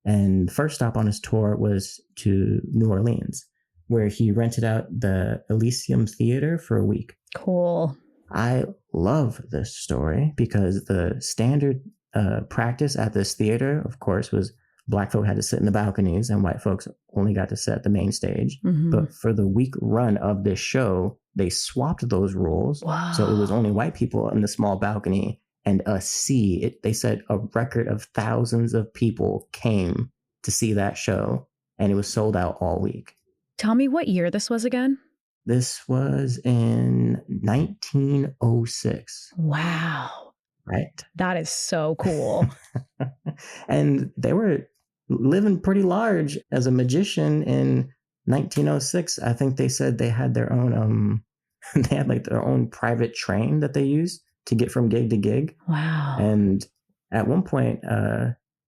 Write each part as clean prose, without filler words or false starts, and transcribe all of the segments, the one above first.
And the first stop on his tour was to New Orleans, where he rented out the Elysium Theater for a week. Cool. I love this story because the standard practice at this theater, of course, was Black folk had to sit in the balconies and white folks only got to sit at the main stage. Mm-hmm. But for the week run of this show, they swapped those rules. Wow. So it was only white people in the small balcony and a sea. They said a record of thousands of people came to see that show, and it was sold out all week. Tell me what year this was again? This was in 1906. Wow. Right. That is so cool. And they were living pretty large as a magician in 1906. I think they said they had their own, they had like their own private train that they used to get from gig to gig. Wow. And at one point,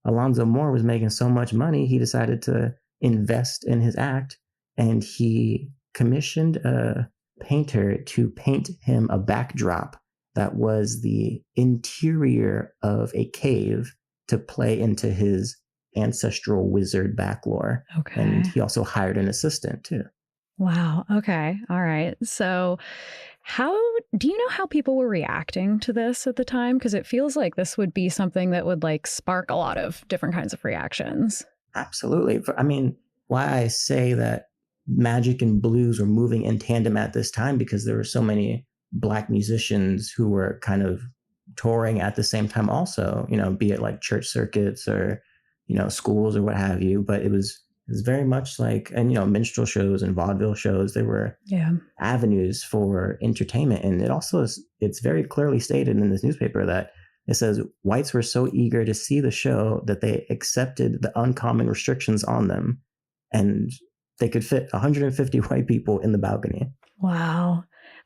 Alonzo Moore was making so much money, he decided to invest in his act, and he commissioned a painter to paint him a backdrop that was the interior of a cave to play into his ancestral wizard backlore. Okay. And he also hired an assistant too. Wow. Okay. All right. So do you know how people were reacting to this at the time? Because it feels like this would be something that would like spark a lot of different kinds of reactions. Absolutely. I mean, why I say that magic and blues were moving in tandem at this time, because there were so many Black musicians who were kind of touring at the same time also, be it like church circuits or, schools or what have you. But it was very much like, and, minstrel shows and vaudeville shows, there were avenues for entertainment. And it's very clearly stated in this newspaper that it says whites were so eager to see the show that they accepted the uncommon restrictions on them, and they could fit 150 white people in the balcony. Wow.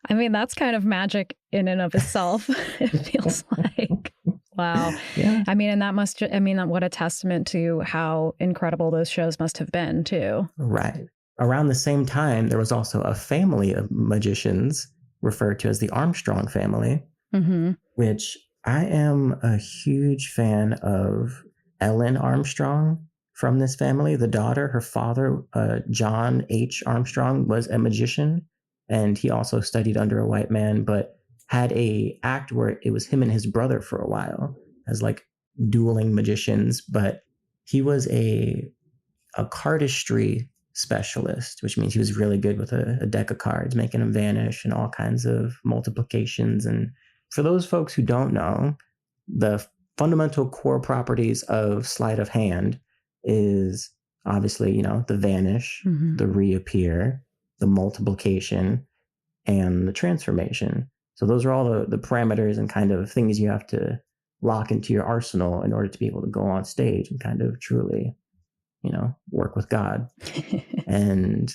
I mean, that's kind of magic in and of itself, it feels like. Wow. Yeah. I mean, and that what a testament to how incredible those shows must have been, too. Right. Around the same time, there was also a family of magicians referred to as the Armstrong family, which I am a huge fan of Ellen Armstrong from this family. The daughter, her father, John H. Armstrong, was a magician. And he also studied under a white man, but had a act where it was him and his brother for a while as like dueling magicians. But he was a cardistry specialist, which means he was really good with a deck of cards, making them vanish and all kinds of multiplications. And for those folks who don't know, the fundamental core properties of sleight of hand is obviously, the vanish, the reappear, the multiplication, and the transformation. So those are all the parameters and kind of things you have to lock into your arsenal in order to be able to go on stage and kind of truly, work with God. And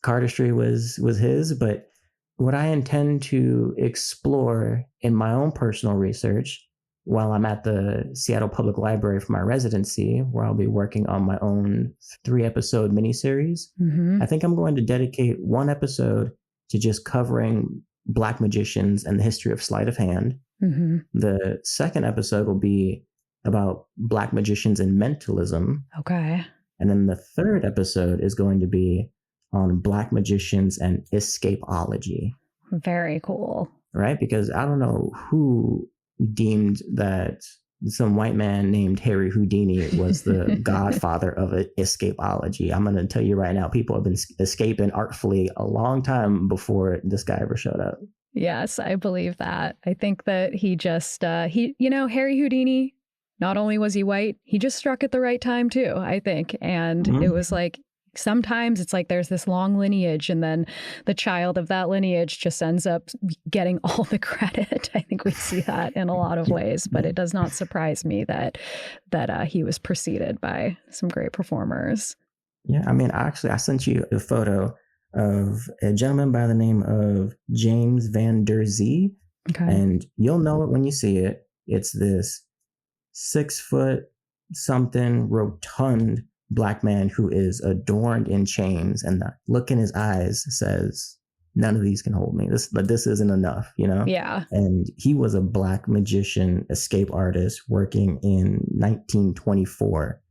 cardistry was his, but what I intend to explore in my own personal research while I'm at the Seattle Public Library for my residency, where I'll be working on my own 3-episode miniseries. I think I'm going to dedicate one episode to just covering Black magicians and the history of sleight of hand. The second episode will be about Black magicians and mentalism. Okay. And then the third episode is going to be on Black magicians and escapology. Very cool. Right? Because I don't know who deemed that some white man named Harry Houdini was the godfather of escapology. I'm going to tell you right now, people have been escaping artfully a long time before this guy ever showed up. Yes, I believe that. I think that he just, Harry Houdini, not only was he white, he just struck at the right time too, I think. And it was like, sometimes it's like there's this long lineage and then the child of that lineage just ends up getting all the credit. I think we see that in a lot of ways, but it does not surprise me that he was preceded by some great performers. Yeah, I mean, actually, I sent you a photo of a gentleman by the name of James Van Der Zee. Okay. And you'll know it when you see it. It's this 6-foot something rotund Black man who is adorned in chains, and the look in his eyes says, none of these can hold me. This isn't enough, Yeah. And he was a Black magician, escape artist working in 1924.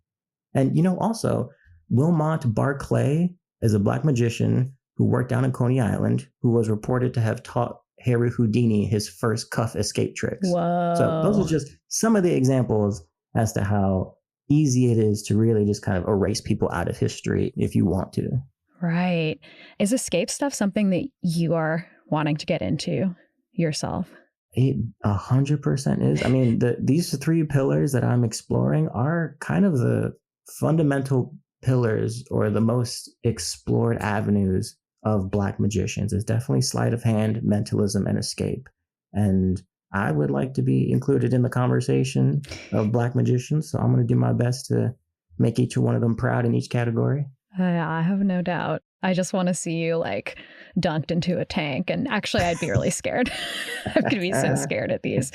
And, also, Wilmot Barclay is a Black magician who worked down in Coney Island, who was reported to have taught Harry Houdini his first cuff escape tricks. Whoa. So those are just some of the examples as to how easy it is to really just kind of erase people out of history if you want to. Right. Is escape stuff something that you are wanting to get into yourself? It 100% is. I mean, these 3 pillars that I'm exploring are kind of the fundamental pillars or the most explored avenues of Black magicians. It's definitely sleight of hand, mentalism, and escape. And I would like to be included in the conversation of Black magicians. So I'm going to do my best to make each one of them proud in each category. I have no doubt. I just want to see you like dunked into a tank. And actually, I'd be really scared. I'm going to be so scared at these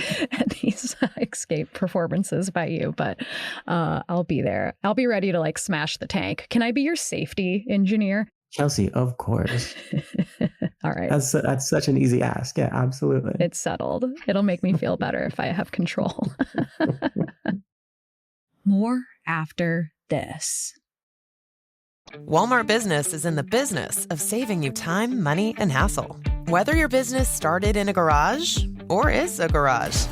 escape performances by you. But I'll be there. I'll be ready to like smash the tank. Can I be your safety engineer? Chelsea, of course. All right. That's such an easy ask. Yeah, absolutely. It's settled. It'll make me feel better if I have control. More after this. Walmart Business is in the business of saving you time, money, and hassle. Whether your business started in a garage or is a garage,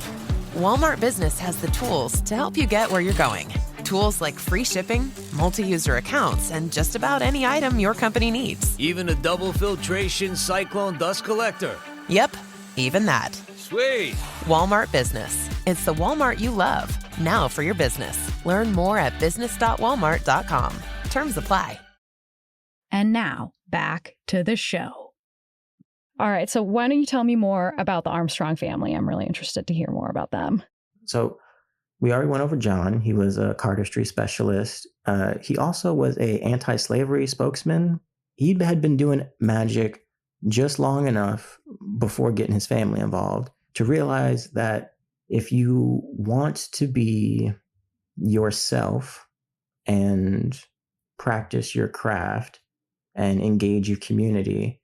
Walmart Business has the tools to help you get where you're going. Tools like free shipping, multi-user accounts, and just about any item your company needs. Even a double filtration cyclone dust collector. Yep, even that. Sweet. Walmart Business. It's the Walmart you love. Now for your business. Learn more at business.walmart.com. Terms apply. And now, back to the show. All right, so why don't you tell me more about the Armstrong family? I'm really interested to hear more about them. So we already went over John. He was a cardistry specialist. He also was an anti-slavery spokesman. He had been doing magic just long enough before getting his family involved to realize that if you want to be yourself and practice your craft and engage your community,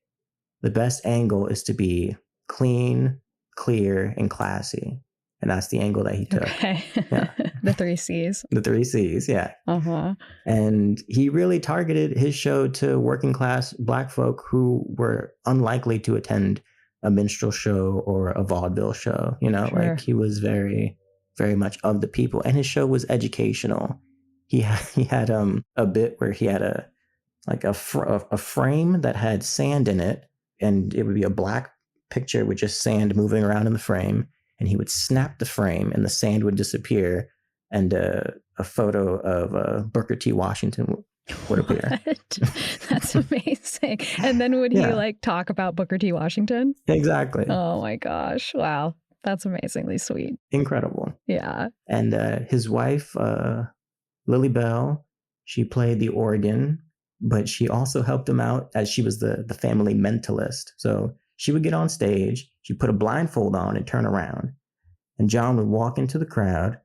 the best angle is to be clean, clear, and classy. And that's the angle that he took. Okay. Yeah. The 3 C's. The 3 C's, yeah. Uh-huh. And he really targeted his show to working class Black folk who were unlikely to attend a minstrel show or a vaudeville show. Sure. Like he was very, very much of the people. And his show was educational. He had a bit where he had a frame that had sand in it, and it would be a black picture with just sand moving around in the frame, and he would snap the frame and the sand would disappear, and a photo of Booker T. Washington would appear. That's amazing. And then would he like talk about Booker T. Washington? Exactly. Oh my gosh. Wow. That's amazingly sweet. Incredible. Yeah. And his wife, Lily Bell, she played the organ, but she also helped him out as she was the family mentalist. So she would get on stage, she'd put a blindfold on and turn around. And John would walk into the crowd,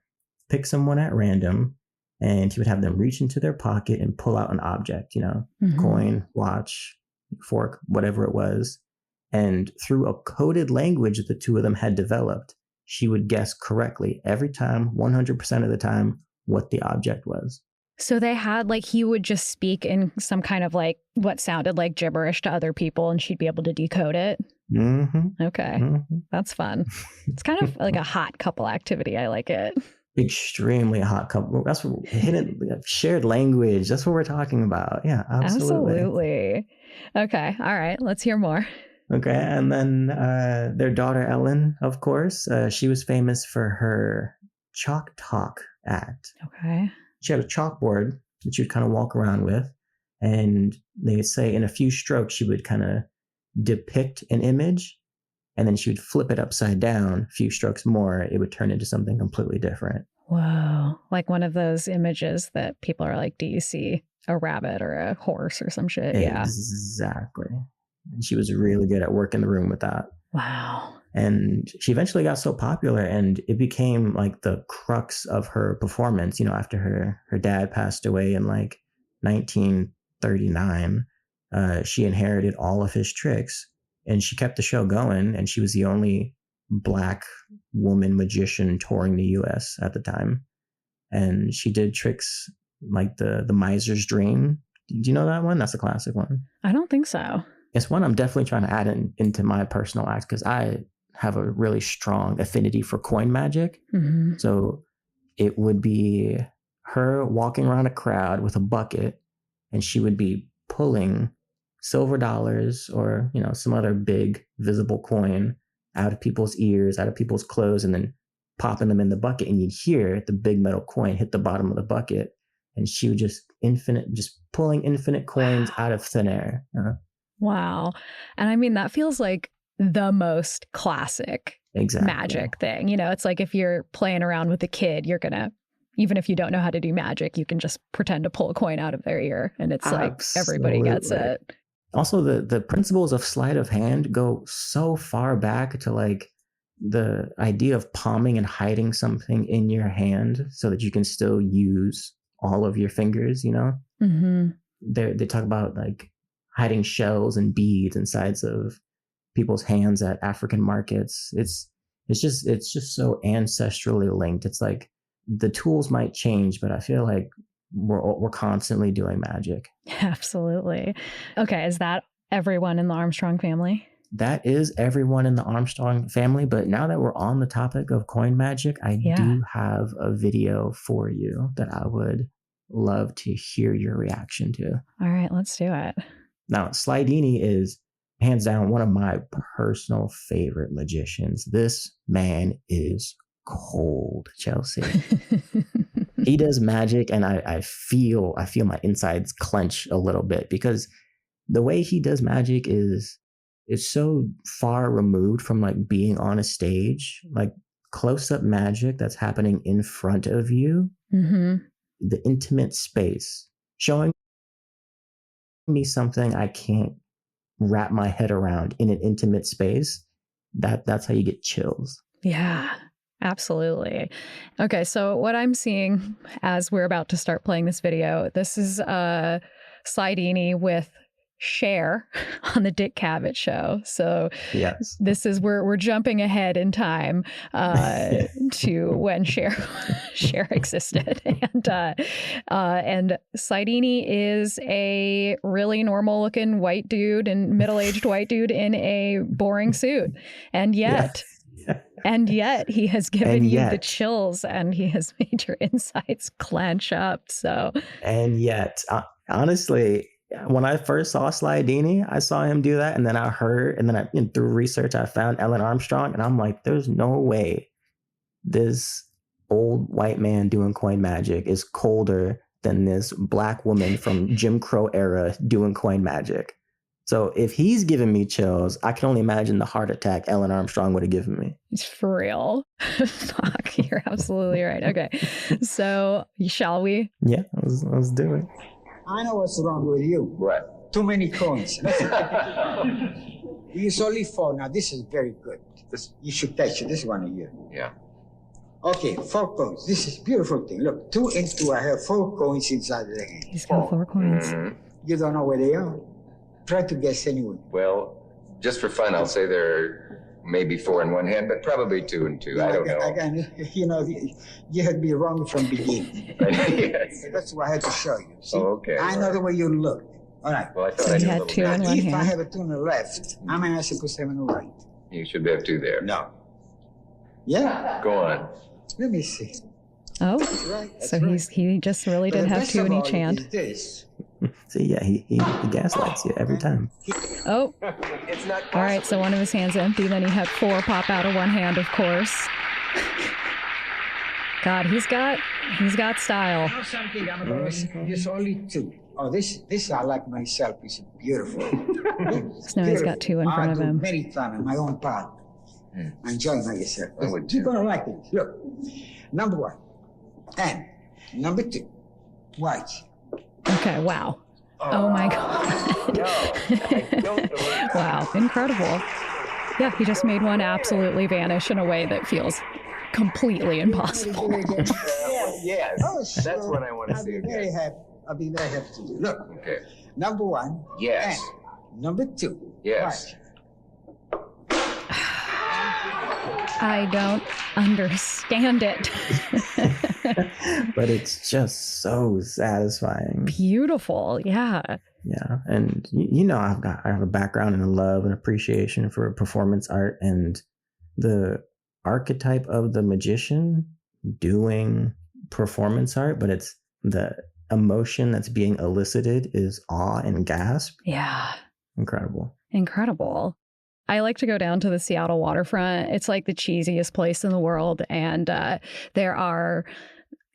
pick someone at random, and he would have them reach into their pocket and pull out an object, coin, watch, fork, whatever it was. And through a coded language that the two of them had developed, she would guess correctly every time, 100% of the time, what the object was. So they had he would just speak in some kind of what sounded like gibberish to other people, and she'd be able to decode it. Mm-hmm. Okay. Mm-hmm. That's fun. It's kind of like a hot couple activity. I like it. Extremely hot couple. That's what hidden shared language. That's what we're talking about. Yeah, absolutely. Okay. All right. Let's hear more. Okay. And then their daughter, Ellen, of course, she was famous for her chalk talk act. Okay. She had a chalkboard that she would kind of walk around with. And they say in a few strokes, she would kind of depict an image, and then she would flip it upside down. A few strokes more, it would turn into something completely different. Whoa. Like one of those images that people are like, do you see a rabbit or a horse or some shit? Yeah. Exactly. And she was really good at working the room with that. Wow. And she eventually got so popular, and it became like the crux of her performance. After her dad passed away in 1939, she inherited all of his tricks, and she kept the show going. And she was the only Black woman magician touring the U.S. at the time. And she did tricks like the Miser's Dream. Do you know that one? That's a classic one. I don't think so. It's one I'm definitely trying to add into my personal act because I have a really strong affinity for coin magic. Mm-hmm. So it would be her walking around a crowd with a bucket, and she would be pulling silver dollars or, you know, some other big visible coin out of people's ears, out of people's clothes, and then popping them in the bucket. And you'd hear the big metal coin hit the bottom of the bucket. And she would just pulling infinite coins out of thin air. Wow. And I mean, that feels like the most classic magic thing. You know, it's like if you're playing around with a kid, you're going to, even if you don't know how to do magic, you can just pretend to pull a coin out of their ear. And it's like everybody gets it. Also, the principles of sleight of hand go so far back to like the idea of palming and hiding something in your hand so that you can still use all of your fingers, you know? Mm-hmm. They talk about like hiding shells and beads insides of people's hands at African markets. It's just so ancestrally linked. It's like the tools might change, but I feel like we're constantly doing magic. Absolutely. Okay, is that everyone in the Armstrong family? That is everyone in the Armstrong family. But now that we're on the topic of coin magic, I do have a video for you that I would love to hear your reaction to. All right, let's do it. Now, Slidini is hands down one of my personal favorite magicians. This man is cold, Chelsea. He does magic, and I feel my insides clench a little bit because the way he does magic is so far removed from like being on a stage, like close-up magic that's happening in front of you, the intimate space, showing me something I can't wrap my head around in an intimate space. That's how you get chills. Yeah, absolutely. Okay, so what I'm seeing as we're about to start playing this video, this is Slidini with Cher on the Dick Cavett show. So yes, this is we're jumping ahead in time to when Cher existed, and Slidini is a really normal looking white dude and middle-aged white dude in a boring suit, and yet. Yeah. And yet he has given you the chills, and he has made your insides clench up. So, and yet, honestly, when I first saw Slidini, I saw him do that, and then through research, I found Ellen Armstrong, and I'm like, there's no way this old white man doing coin magic is colder than this black woman from Jim Crow era doing coin magic. So if he's giving me chills, I can only imagine the heart attack Ellen Armstrong would have given me. It's for real. Fuck, you're absolutely right. Okay, so shall we? Yeah, let's do it. I know what's wrong with you. What? Too many coins. Use only 4. Now, this is very good. You should touch it. This one here. Yeah. Okay, 4 coins. This is beautiful thing. Look, 2 and 2. I have 4 coins inside the hand. He's got 4 coins. Mm-hmm. You don't know where they are? Try to guess anyway. Well, just for fun, I'll say there are maybe 4 in one hand, but probably 2 and 2. I don't know. Again, you had me wrong from the beginning. Yes. That's why I had to show you. See? Oh, okay. I know the way you look. All right. Well, I thought So I you knew a had little 2 bit. in one If I hand. have a 2 on the left, I'm going to ask you to put 7 on the right. You should have 2 there. No. Yeah? Go on. Let me see. Oh, That's right. That's so right. he just really But did the have best 2 of in all each hand. is this. See, yeah, he gaslights you every time. Oh, It's not all right. So one of his hands empty. Then he had 4 pop out of one hand, of course. God, he's got style. You know something? I'm going to use only 2. Oh, this I like myself. It's beautiful. So now he's got 2 in front I of do him. many times in my own part. I enjoy myself. I would You're too. going to like it. Look, number 1. And number 2. Watch. Okay, wow. Oh my God. No, I don't believe Wow, incredible. Yeah, he just made one absolutely vanish in a way that feels completely impossible. Yes. Oh, That's sure. what I want to I'll see be very again. happy. I'll be very happy to do. Look, Okay. number 1. Yes. And number 2. Yes. Watch. I don't understand it. But it's just so satisfying. Beautiful. Yeah. Yeah. And you know, I have a background in love and appreciation for performance art, and the archetype of the magician doing performance art, but it's the emotion that's being elicited is awe and gasp. Yeah. Incredible. Incredible. I like to go down to the Seattle waterfront. It's like the cheesiest place in the world. And there are,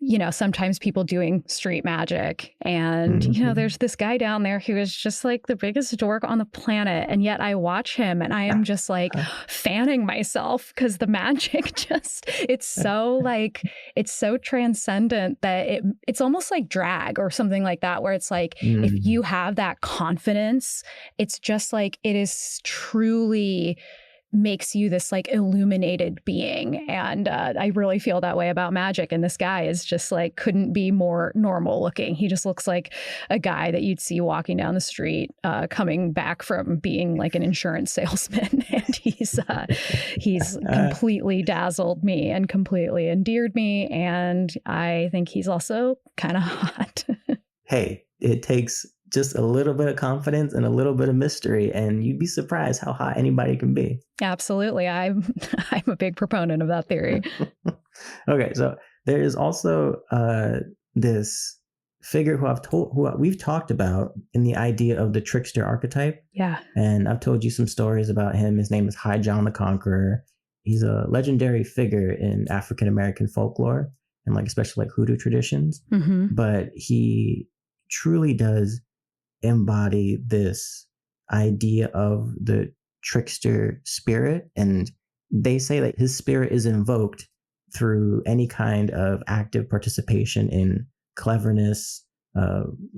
you know, sometimes people doing street magic. And, you know, there's this guy down there who is just like the biggest dork on the planet. And yet I watch him and I am just like fanning myself because the magic just, it's so like, it's so transcendent that it's almost like drag or something like that, where it's like, if you have that confidence, it's just like, it is truly makes you this like illuminated being. And I really feel that way about magic. And this guy is just like, couldn't be more normal looking. He just looks like a guy that you'd see walking down the street, coming back from being like an insurance salesman. And he's completely dazzled me and completely endeared me. And I think he's also kind of hot. Hey, it takes just a little bit of confidence and a little bit of mystery, and you'd be surprised how hot anybody can be. Absolutely. I'm a big proponent of that theory. Okay, so there is also this figure who we've talked about in the idea of the trickster archetype. Yeah. And I've told you some stories about him. His name is High John the Conqueror. He's a legendary figure in African American folklore and like especially like hoodoo traditions. Mm-hmm. But he truly does embody this idea of the trickster spirit, and they say that his spirit is invoked through any kind of active participation in cleverness,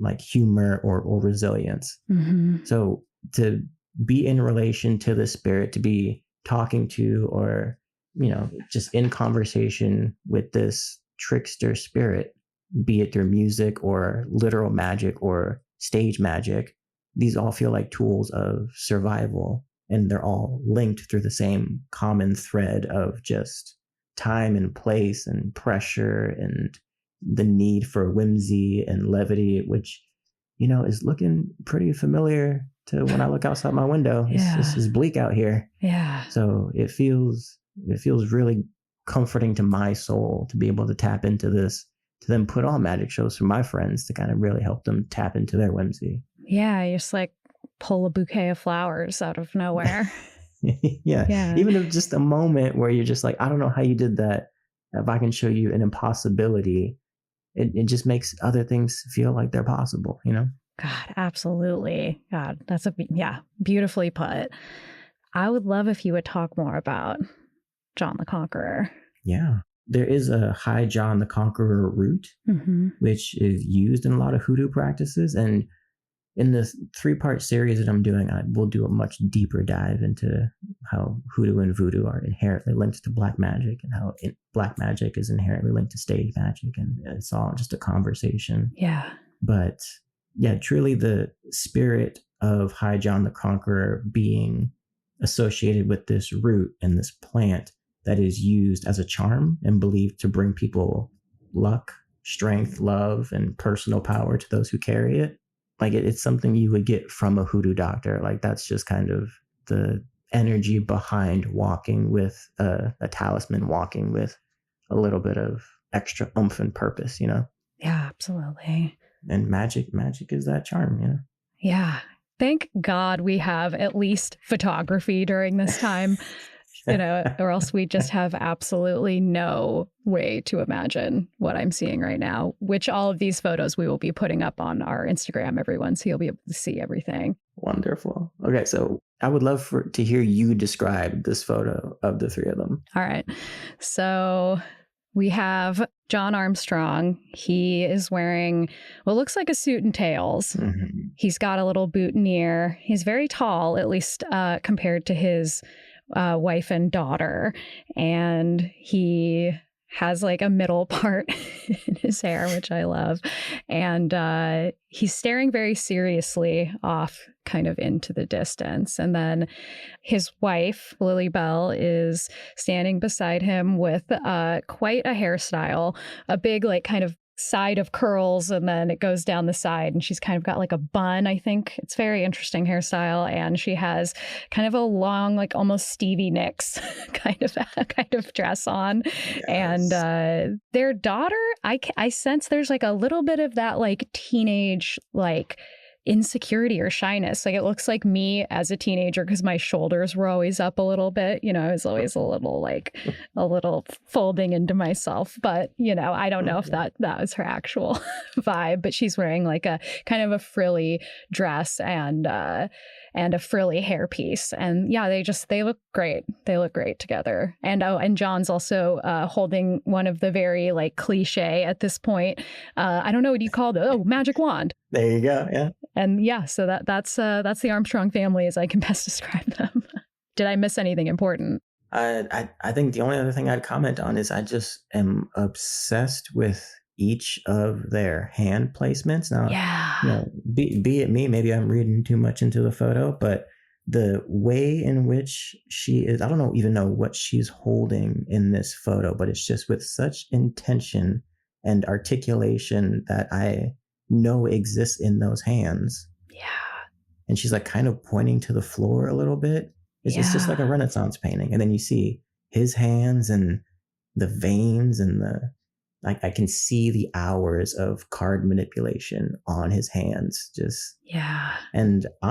like humor or resilience. Mm-hmm. So to be in relation to the spirit, to be talking to or, you know, just in conversation with this trickster spirit, be it through music or literal magic or stage magic, these all feel like tools of survival, and they're all linked through the same common thread of just time and place and pressure and the need for whimsy and levity, which, you know, is looking pretty familiar to when I look outside my window. This is bleak out here. Yeah. So it feels really comforting to my soul to be able to tap into this, to then put on magic shows for my friends to kind of really help them tap into their whimsy. Yeah, you just like pull a bouquet of flowers out of nowhere. Yeah. Even if just a moment where you're just like, I don't know how you did that. If I can show you an impossibility, it just makes other things feel like they're possible, you know? God, absolutely. God, that's beautifully put. I would love if you would talk more about John the Conqueror. Yeah. There is a High John the Conqueror root, which is used in a lot of hoodoo practices. And in the 3-part series that I'm doing, I will do a much deeper dive into how hoodoo and voodoo are inherently linked to black magic, and how black magic is inherently linked to stage magic. And it's all just a conversation. Yeah. But yeah, truly the spirit of High John the Conqueror being associated with this root and this plant that is used as a charm and believed to bring people luck, strength, love, and personal power to those who carry it. Like it's something you would get from a hoodoo doctor. Like that's just kind of the energy behind walking with a talisman, walking with a little bit of extra oomph and purpose, you know? Yeah, absolutely. And magic is that charm, you know? Yeah. Thank God we have at least photography during this time. You know, or else we just have absolutely no way to imagine what I'm seeing right now, which all of these photos we will be putting up on our Instagram, everyone, so you'll be able to see everything. Wonderful. Okay, so I would love to hear you describe this photo of the 3 of them. All right. So we have John Armstrong. He is wearing what looks like a suit and tails. Mm-hmm. He's got a little boutonniere. He's very tall, at least compared to his wife and daughter, and he has like a middle part in his hair, which I love. And he's staring very seriously off kind of into the distance. And then his wife, Lily Bell, is standing beside him with quite a hairstyle, a big like kind of side of curls, and then it goes down the side, and she's kind of got like a bun. I think it's very interesting hairstyle, and she has kind of a long, like almost Stevie Nicks kind of dress on. Yes. And their daughter, I sense there's like a little bit of that like teenage like insecurity or shyness. Like it looks like me as a teenager, because my shoulders were always up a little bit. You know, I was always a little folding into myself. But, you know, I don't know if that was her actual vibe, but she's wearing like a kind of a frilly dress and a frilly hairpiece. And yeah, they look great. They look great together. And John's also holding one of the very like cliche at this point. I don't know what you call it. Oh, magic wand. There you go. Yeah. And yeah, so that's the Armstrong family as I can best describe them. Did I miss anything important? I think the only other thing I'd comment on is I just am obsessed with each of their hand placements. Now, yeah. You know, be it me, maybe I'm reading too much into the photo, but the way in which she is, I don't even know what she's holding in this photo, but it's just with such intention and articulation that I know exists in those hands. Yeah. And she's like kind of pointing to the floor a little bit. It's just like a Renaissance painting. And then you see his hands and the veins and I can see the hours of card manipulation on his hands. And honestly,